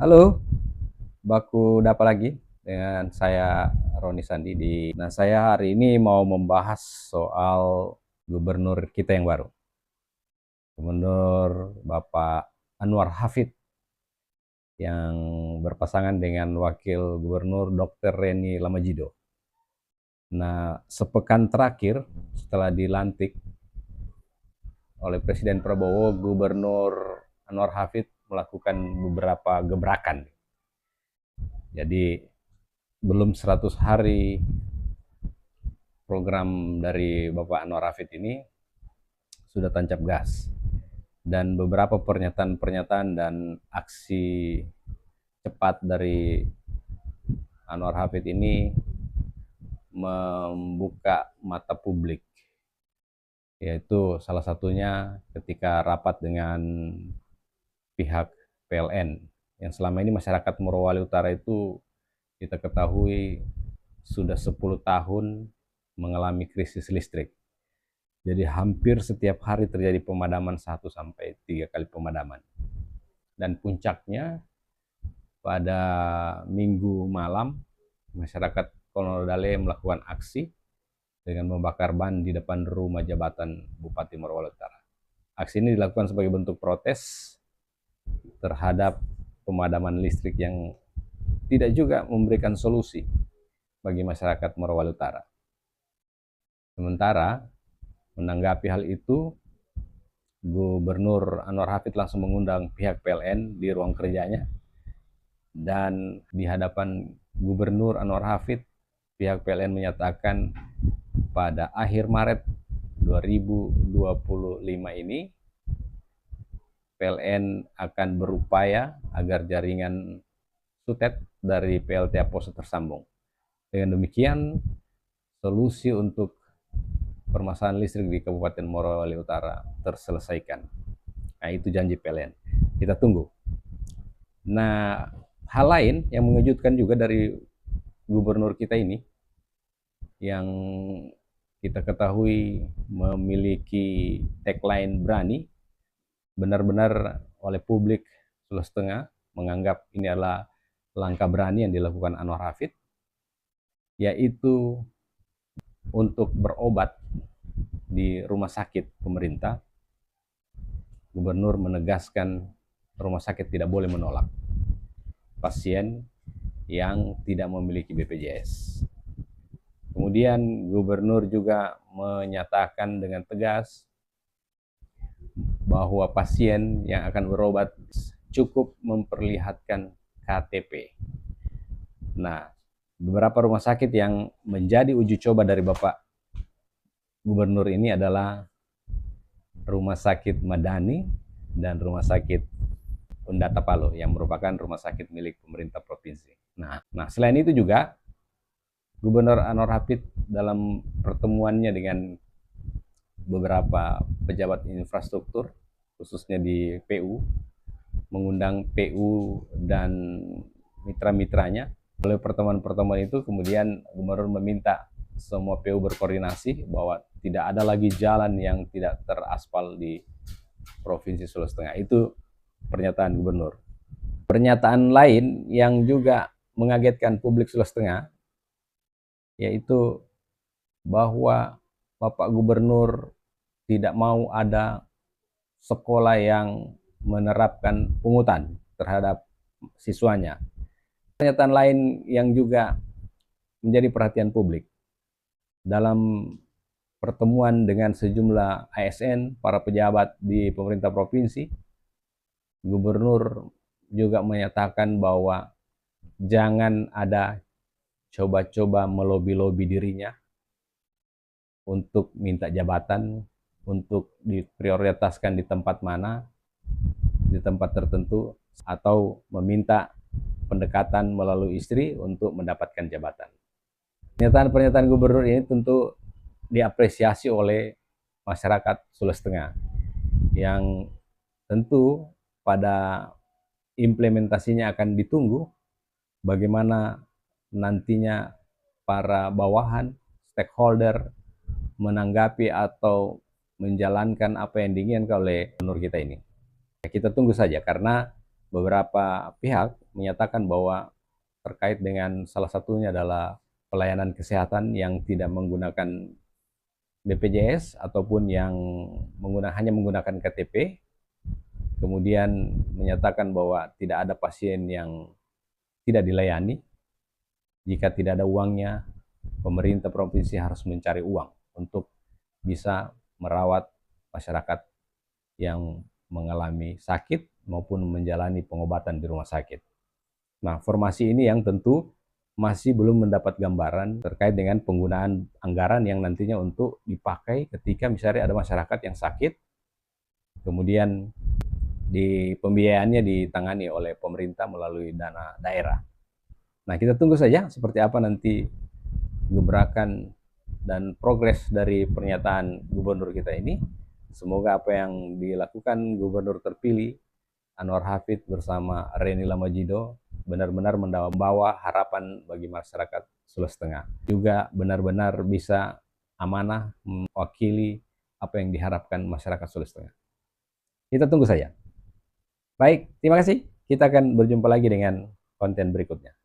Halo, baku dapat lagi dengan saya Roni Sandi Nah, saya hari ini mau membahas soal gubernur kita yang baru. Gubernur Bapak Anwar Hafid yang berpasangan dengan Wakil Gubernur Dr. Reni Lamajido. Nah, sepekan terakhir setelah dilantik oleh Presiden Prabowo, Gubernur Anwar Hafid melakukan beberapa gebrakan. Jadi belum 100 hari program dari Bapak Anwar Hafid ini sudah tancap gas, dan beberapa pernyataan-pernyataan dan aksi cepat dari Anwar Hafid ini membuka mata publik, yaitu salah satunya ketika rapat dengan pihak PLN yang selama ini masyarakat Morowali Utara itu kita ketahui sudah 10 tahun mengalami krisis listrik. Jadi hampir setiap hari terjadi pemadaman 1 sampai 3 kali pemadaman. Dan puncaknya pada Minggu malam masyarakat Konodale melakukan aksi dengan membakar ban di depan rumah jabatan Bupati Morowali Utara. Aksi ini dilakukan sebagai bentuk protes terhadap pemadaman listrik yang tidak juga memberikan solusi bagi masyarakat Morowali Utara. Sementara menanggapi hal itu, Gubernur Anwar Hafid langsung mengundang pihak PLN di ruang kerjanya, dan di hadapan Gubernur Anwar Hafid, pihak PLN menyatakan pada akhir Maret 2025 ini PLN akan berupaya agar jaringan sutet dari PLTA Poso tersambung. Dengan demikian, solusi untuk permasalahan listrik di Kabupaten Morowali Utara terselesaikan. Nah, itu janji PLN. Kita tunggu. Nah, hal lain yang mengejutkan juga dari gubernur kita ini, yang kita ketahui memiliki tagline berani, benar-benar oleh publik Sulawesi Tengah menganggap ini adalah langkah berani yang dilakukan Anwar Hafid, yaitu untuk berobat di rumah sakit pemerintah. Gubernur menegaskan rumah sakit tidak boleh menolak pasien yang tidak memiliki BPJS. Kemudian gubernur juga menyatakan dengan tegas bahwa pasien yang akan berobat cukup memperlihatkan KTP. Nah, beberapa rumah sakit yang menjadi uji coba dari Bapak Gubernur ini adalah Rumah Sakit Madani dan Rumah Sakit Undata Palo yang merupakan rumah sakit milik pemerintah provinsi. Nah, selain itu juga Gubernur Anwar Hafid dalam pertemuannya dengan beberapa pejabat infrastruktur, khususnya di PU, mengundang PU dan mitra-mitranya. Oleh pertemuan-pertemuan itu kemudian Gubernur meminta semua PU berkoordinasi bahwa tidak ada lagi jalan yang tidak teraspal di Provinsi Sulawesi Tengah. Itu pernyataan Gubernur. Pernyataan lain yang juga mengagetkan publik Sulawesi Tengah, yaitu bahwa Bapak Gubernur tidak mau ada sekolah yang menerapkan pungutan terhadap siswanya. Pernyataan lain yang juga menjadi perhatian publik, dalam pertemuan dengan sejumlah ASN, para pejabat di pemerintah provinsi, Gubernur juga menyatakan bahwa jangan ada coba-coba melobi-lobi dirinya untuk minta jabatan, untuk diprioritaskan di tempat mana, di tempat tertentu, atau meminta pendekatan melalui istri untuk mendapatkan jabatan. Pernyataan-pernyataan Gubernur ini tentu diapresiasi oleh masyarakat Sulawesi Tengah, yang tentu pada implementasinya akan ditunggu bagaimana nantinya para bawahan, stakeholder menanggapi atau menjalankan apa yang diinginkan oleh gubernur kita ini. Kita tunggu saja, karena beberapa pihak menyatakan bahwa terkait dengan salah satunya adalah pelayanan kesehatan yang tidak menggunakan BPJS ataupun yang hanya menggunakan KTP, kemudian menyatakan bahwa tidak ada pasien yang tidak dilayani. Jika tidak ada uangnya, pemerintah provinsi harus mencari uang untuk bisa merawat masyarakat yang mengalami sakit maupun menjalani pengobatan di rumah sakit. Nah, formasi ini yang tentu masih belum mendapat gambaran terkait dengan penggunaan anggaran yang nantinya untuk dipakai ketika misalnya ada masyarakat yang sakit, kemudian di pembiayaannya ditangani oleh pemerintah melalui dana daerah. Nah, kita tunggu saja seperti apa nanti gebrakan dan progres dari pernyataan gubernur kita ini. Semoga apa yang dilakukan gubernur terpilih Anwar Hafid bersama Reni Lamajido benar-benar membawa harapan bagi masyarakat Sulawesi Tengah. Juga benar-benar bisa amanah mewakili apa yang diharapkan masyarakat Sulawesi Tengah. Kita tunggu saja. Baik, terima kasih. Kita akan berjumpa lagi dengan konten berikutnya.